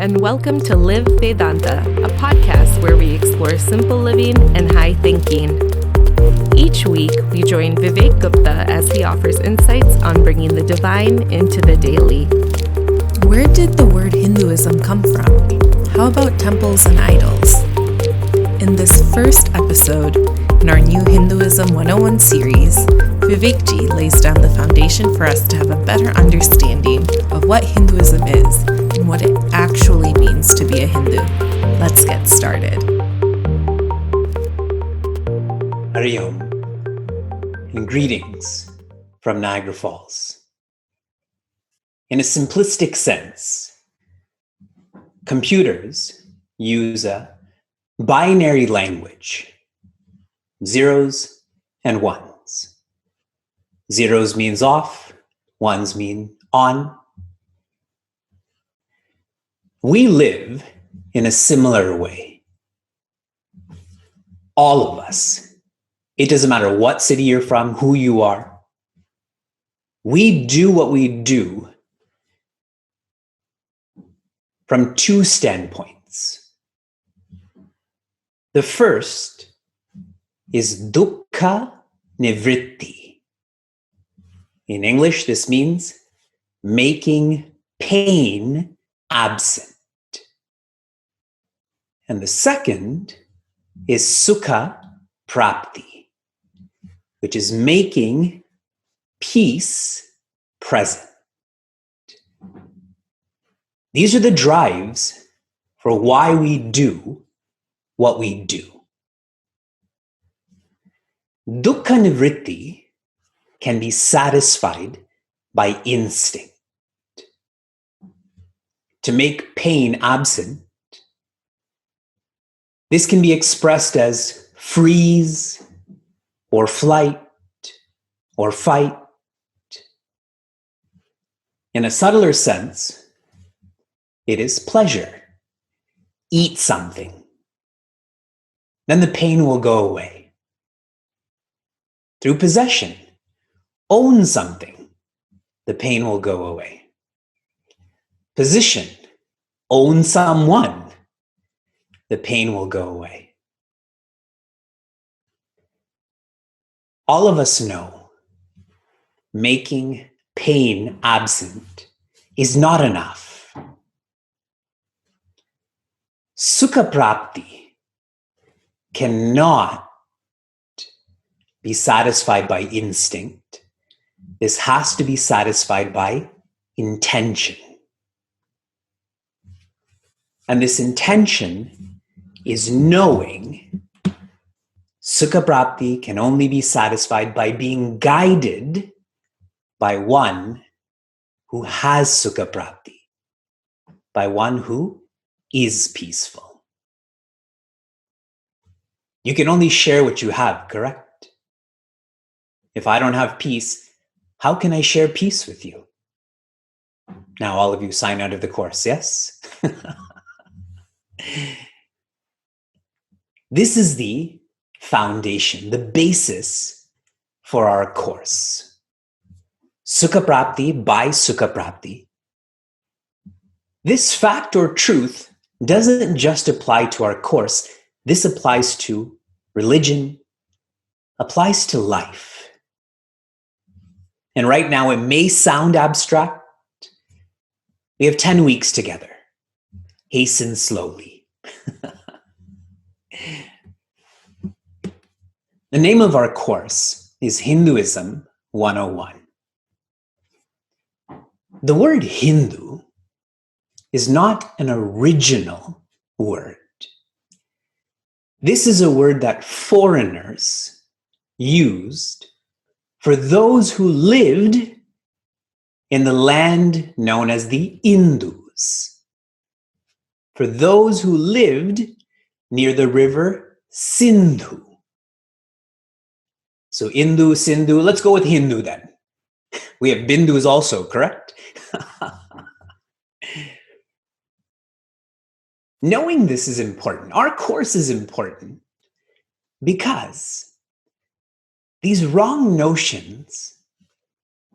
and welcome to Live Vedanta, a podcast where we explore simple living and high thinking. Each week, we join Vivek Gupta as he offers insights on bringing the divine into the daily. Where did the word Hinduism come from? How about temples and idols? In this first episode, in our new Hinduism 101 series, Vivekji lays down the foundation for us to have a better understanding of what Hinduism is and what it actually means to be a Hindu. Let's get started. Hari Om, and greetings from Niagara Falls. In a simplistic sense, computers use a binary language, zeros and ones. Zeros means off, ones mean on. We live in a similar way. All of us. It doesn't matter what city you're from, who you are. We do what we do from two standpoints. The first is dukkha nivritti. In English, this means making pain absent. And the second is sukha prapti, which is making peace present. These are the drives for why we do what we do. Dukkha nivritti can be satisfied by instinct. To make pain absent, this can be expressed as freeze, or flight, or fight. In a subtler sense, it is pleasure. Eat something. Then the pain will go away. Through possession, own something. The pain will go away. Position, own someone. The pain will go away. All of us know making pain absent is not enough. Sukha prapti cannot be satisfied by instinct. This has to be satisfied by intention. And this intention is knowing sukha prapti can only be satisfied by being guided by one who has sukha prapti, by one who is peaceful. You can only share what you have, correct? If I don't have peace, how can I share peace with you? Now all of you sign out of the course, yes? This is the foundation, the basis for our course. Sukha prapti by sukha prapti. This fact or truth doesn't just apply to our course. This applies to religion, applies to life. And right now it may sound abstract. We have 10 weeks together. Hasten slowly. The name of our course is Hinduism 101. The word Hindu is not an original word. This is a word that foreigners used for those who lived in the land known as the Indus. For those who lived near the river Sindhu. So Indu, Sindhu, let's go with Hindu then. We have Bindus also, correct? Knowing this is important. Our course is important because these wrong notions,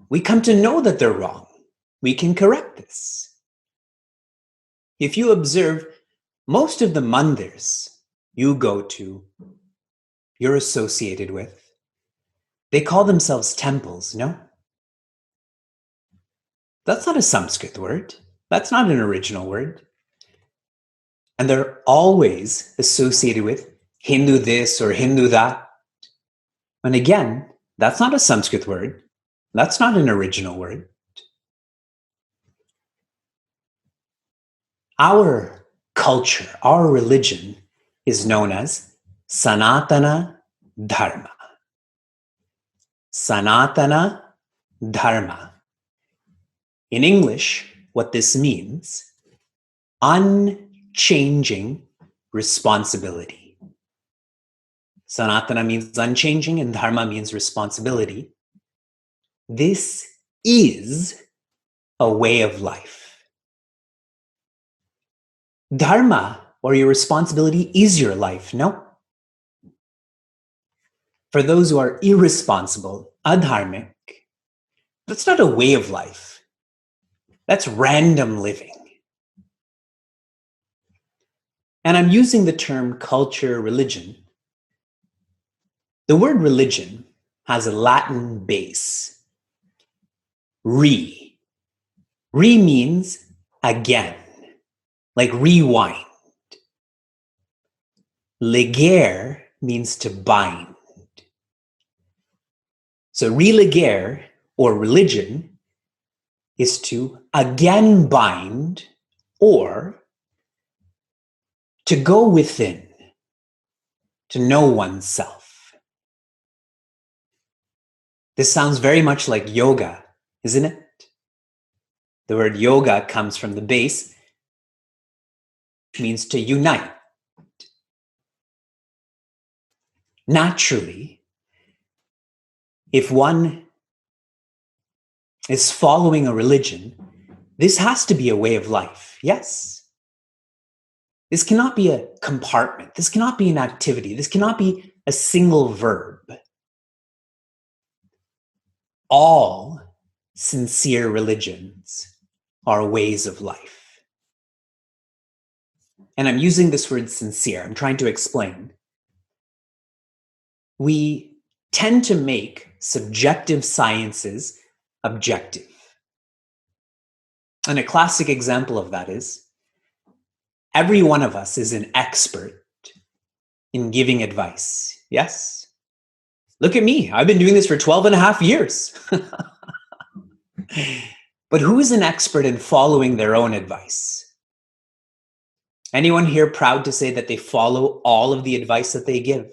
we come to know that they're wrong. We can correct this. if you observe most of the mandirs you go to, you're associated with, they call themselves temples, no? That's not a Sanskrit word. That's not an original word. And they're always associated with Hindu this or Hindu that. And again, that's not a Sanskrit word. That's not an original word. Our culture, our religion is known as Sanatana Dharma. Sanatana Dharma. In English, what this means, unchanging responsibility. Sanatana means unchanging and Dharma means responsibility. This is a way of life. Dharma, or your responsibility, is your life, no? For those who are irresponsible, adharmic, that's not a way of life. That's random living. And I'm using the term culture, religion. The word religion has a Latin base. Re. Re means again, like rewind. Legere means to bind. So religere, or religion, is to again bind or to go within, to know oneself. This sounds very much like yoga, isn't it? The word yoga comes from the base, which means to unite. Naturally, if one is following a religion, this has to be a way of life, yes? This cannot be a compartment. This cannot be an activity. This cannot be a single verb. All sincere religions are ways of life. And I'm using this word sincere. I'm trying to explain. We tend to make subjective sciences objective. And a classic example of that is every one of us is an expert in giving advice. Yes? Look at me. I've been doing this for 12 and a half years. But who is an expert in following their own advice? Anyone here proud to say that they follow all of the advice that they give?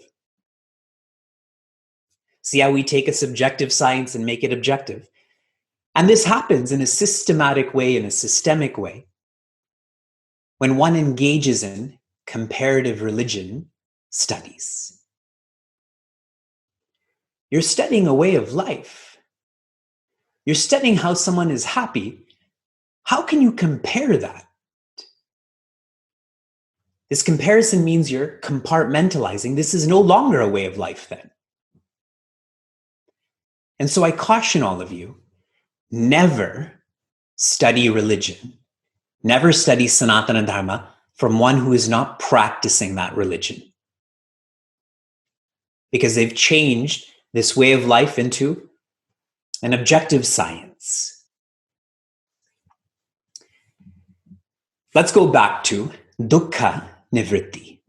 See how we take a subjective science and make it objective? And this happens in a systematic way, in a systemic way, when one engages in comparative religion studies. You're studying a way of life. You're studying how someone is happy. How can you compare that? This comparison means you're compartmentalizing. This is no longer a way of life then. And so I caution all of you, never study religion. Never study Sanatana Dharma from one who is not practicing that religion. Because they've changed this way of life into an objective science. Let's go back to dukkha nivritti.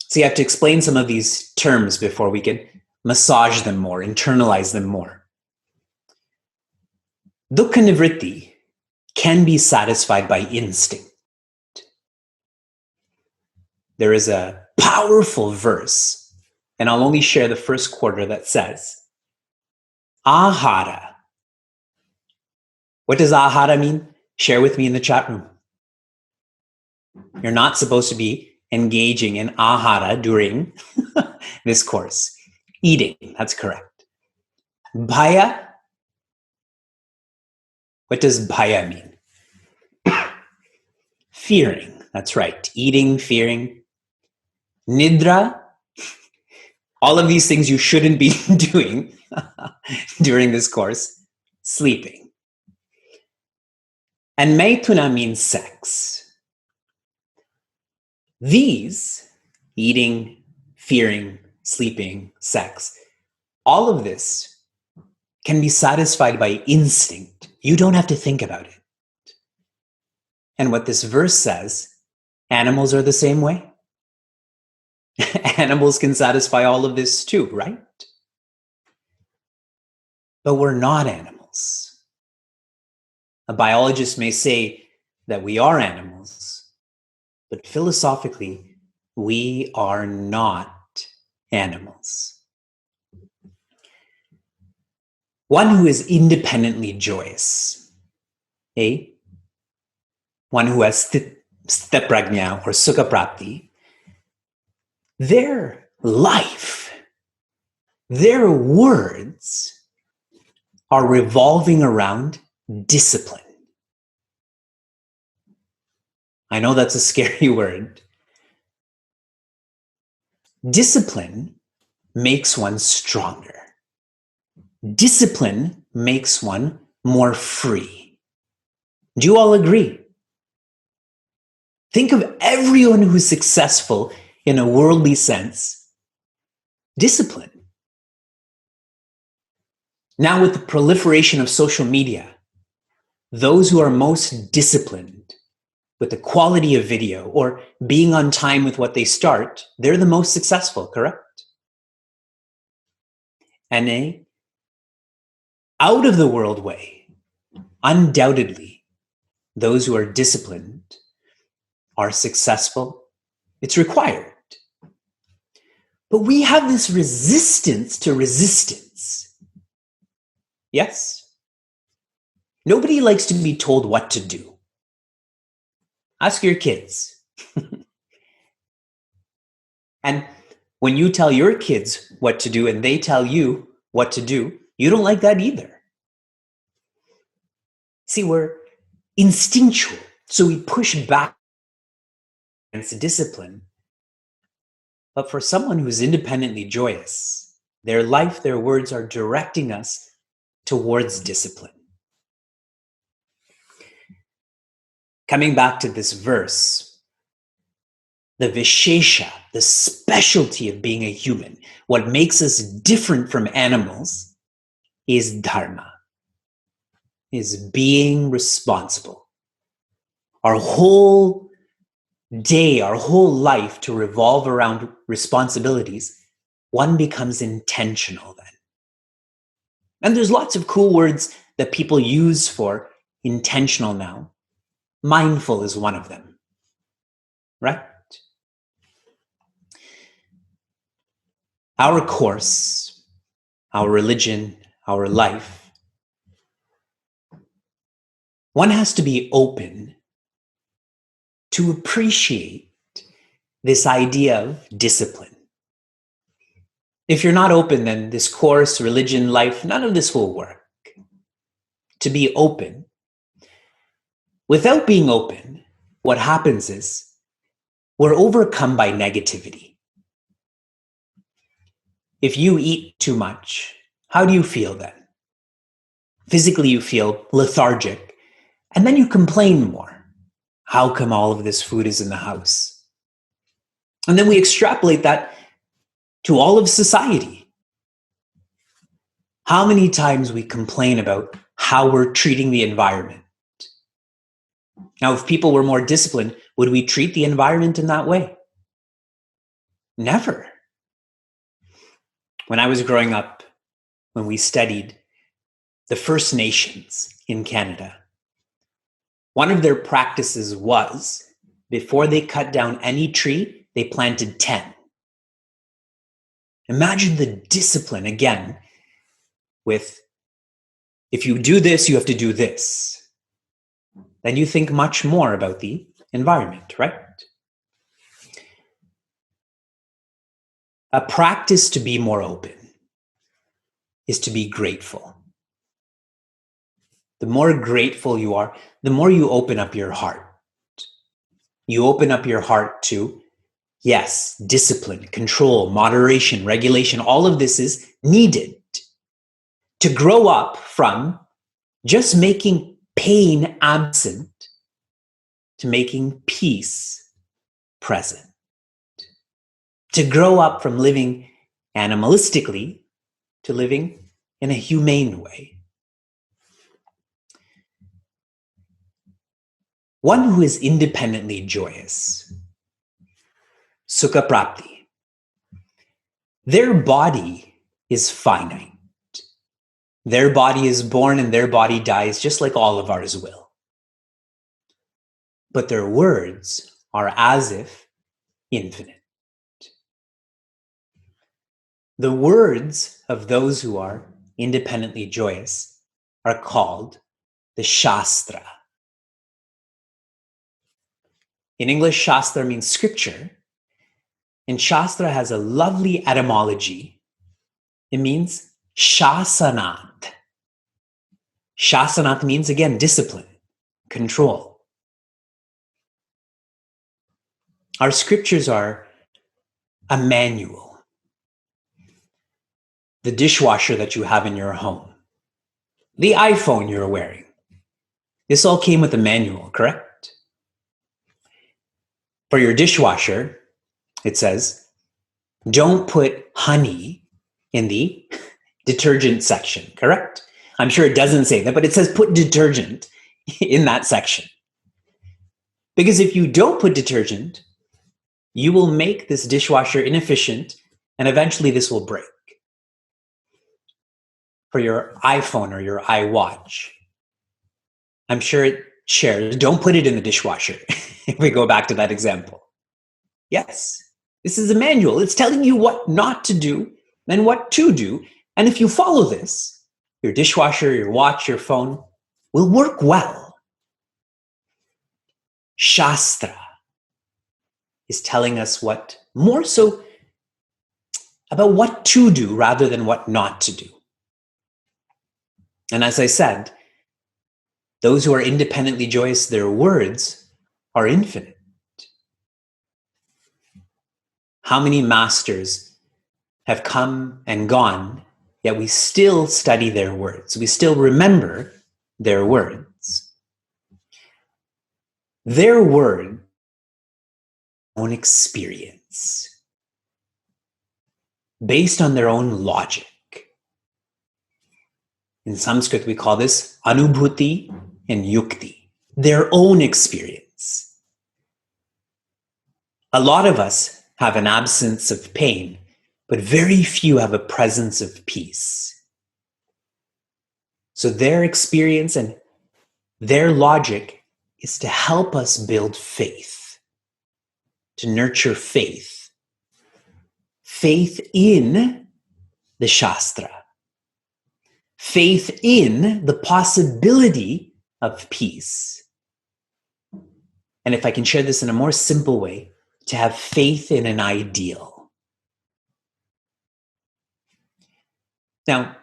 So you have to explain some of these terms before we can massage them more, internalize them more. Dukkha nivritti can be satisfied by instinct. There is a powerful verse, and I'll only share the first quarter, that says, ahara. What does ahara mean? Share with me in the chat room. You're not supposed to be engaging in ahara during this course. Eating, that's correct. Bhaya. What does bhaya mean? Fearing, that's right. Eating, fearing. Nidra. All of these things you shouldn't be doing during this course. Sleeping. And maithuna means sex. These, eating, fearing, sleeping, sex, all of this can be satisfied by instinct. You don't have to think about it. And what this verse says, animals are the same way. Animals can satisfy all of this too, right? But we're not animals. A biologist may say that we are animals, but philosophically, we are not animals. One who is independently joyous, one who has sthiprajna or sukha prapti, their life, their words are revolving around discipline. I know that's a scary word. Discipline makes one stronger. Discipline makes one more free. Do you all agree? Think of everyone who's successful in a worldly sense. Discipline. Now, with the proliferation of social media, those who are most disciplined with the quality of video or being on time with what they start, they're the most successful, correct? And out of the world way, undoubtedly, those who are disciplined are successful. It's required. But we have this resistance to resistance. Yes? Nobody likes to be told what to do. Ask your kids. And when you tell your kids what to do and they tell you what to do, you don't like that either. See, we're instinctual, so we push back against discipline. But for someone who's independently joyous, their life, their words are directing us towards discipline. Coming back to this verse, the vishesha, the specialty of being a human, what makes us different from animals is dharma, is being responsible. Our whole day, our whole life to revolve around responsibilities, one becomes intentional then. And there's lots of cool words that people use for intentional now. Mindful is one of them, right? Our course, our religion, our life, one has to be open to appreciate this idea of discipline. If you're not open, then this course, religion, life, none of this will work. To be open. Without being open, what happens is we're overcome by negativity. If you eat too much, how do you feel then? Physically, you feel lethargic, and then you complain more. How come all of this food is in the house? And then we extrapolate that to all of society. How many times we complain about how we're treating the environment? Now, if people were more disciplined, would we treat the environment in that way? Never. When I was growing up, when we studied the First Nations in Canada, one of their practices was, before they cut down any tree, they planted 10. Imagine the discipline, again, with, if you do this, you have to do this. Then you think much more about the environment, right? A practice to be more open is to be grateful. The more grateful you are, the more you open up your heart. You open up your heart to, yes, discipline, control, moderation, regulation, all of this is needed to grow up from just making pain absent to making peace present. to grow up from living animalistically to living in a humane way. One who is independently joyous, sukha prapti, their body is finite. Their body is born and their body dies just like all of ours will. But their words are as if infinite. The words of those who are independently joyous are called the Shastra. In English, Shastra means scripture, and Shastra has a lovely etymology. It means shasanat. Shasanat means, again, discipline, control. Our scriptures are a manual. The dishwasher that you have in your home, the iPhone you're wearing, this all came with a manual, correct? For your dishwasher, it says, don't put honey in the detergent section, correct? I'm sure it doesn't say that, but it says put detergent in that section. Because if you don't put detergent, you will make this dishwasher inefficient, and eventually this will break. For your iPhone or your iWatch, I'm sure it shares, don't put it in the dishwasher, if we go back to that example. Yes, this is a manual. It's telling you what not to do and what to do. And if you follow this, your dishwasher, your watch, your phone will work well. Shastra is telling us what, more so about what to do rather than what not to do. And as I said, those who are independently joyous, their words are infinite. How many masters have come and gone, yet we still study their words. We still remember their words. Their word, own experience, based on their own logic. In Sanskrit, we call this anubhuti and yukti, their own experience. A lot of us have an absence of pain, but very few have a presence of peace. So their experience and their logic is to help us build faith, to nurture faith. Faith in the Shastra. Faith in the possibility of peace. And if I can share this in a more simple way, to have faith in an ideal. Now,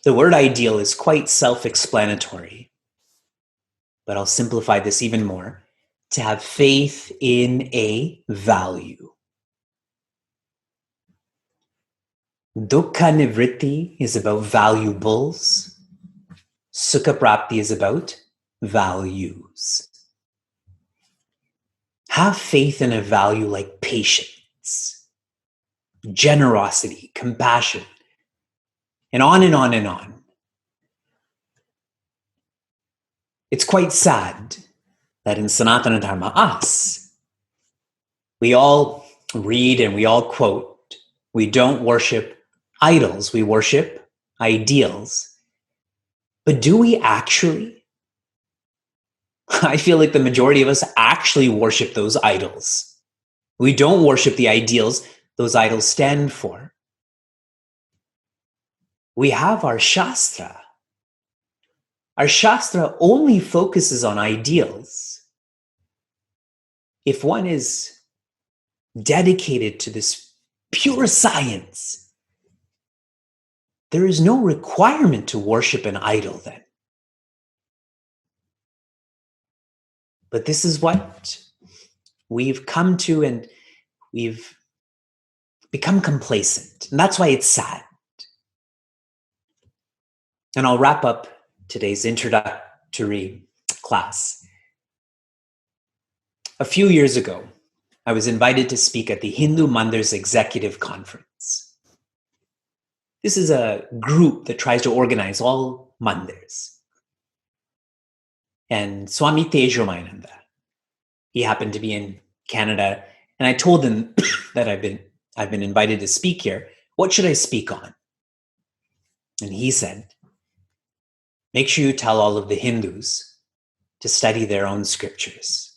the word ideal is quite self-explanatory, but I'll simplify this even more. To have faith in a value. Dukkha nivritti is about valuables. Sukha prapti is about values. Have faith in a value like patience, generosity, compassion, and on and on and on. It's quite sad that in Sanatana Dharma, we all read and we all quote, we don't worship idols, we worship ideals. But do we actually? I feel like the majority of us actually worship those idols. We don't worship the ideals those idols stand for. We have our Shastra. Our Shastra only focuses on ideals. If one is dedicated to this pure science, there is no requirement to worship an idol then. But this is what we've come to, and we've become complacent. And that's why it's sad. And I'll wrap up today's introductory class. A few years ago, I was invited to speak at the Hindu Mandir's Executive Conference. This is a group that tries to organize all mandirs. And Swami Tejomayananda, he happened to be in Canada, and I told him that I've been invited to speak here. What should I speak on? And he said, make sure you tell all of the Hindus to study their own scriptures.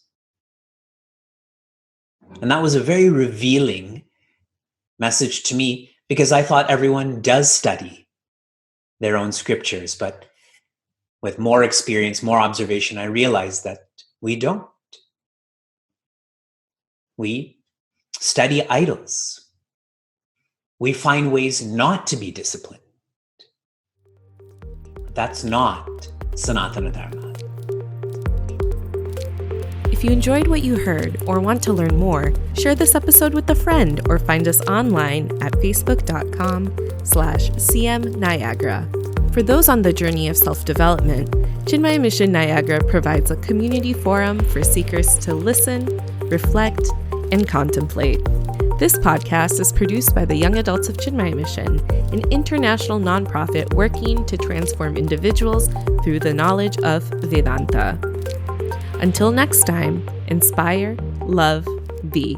And that was a very revealing message to me, because I thought everyone does study their own scriptures, but with more experience, more observation, I realized that we don't. We study idols. We find ways not to be disciplined. That's not Sanatana Dharma. If you enjoyed what you heard or want to learn more, share this episode with a friend or find us online at facebook.com/CM Niagara. For those on the journey of self-development, Chinmaya Mission Niagara provides a community forum for seekers to listen, reflect, and contemplate. This podcast is produced by the Young Adults of Chinmaya Mission, an international nonprofit working to transform individuals through the knowledge of Vedanta. Until next time, inspire, love, be.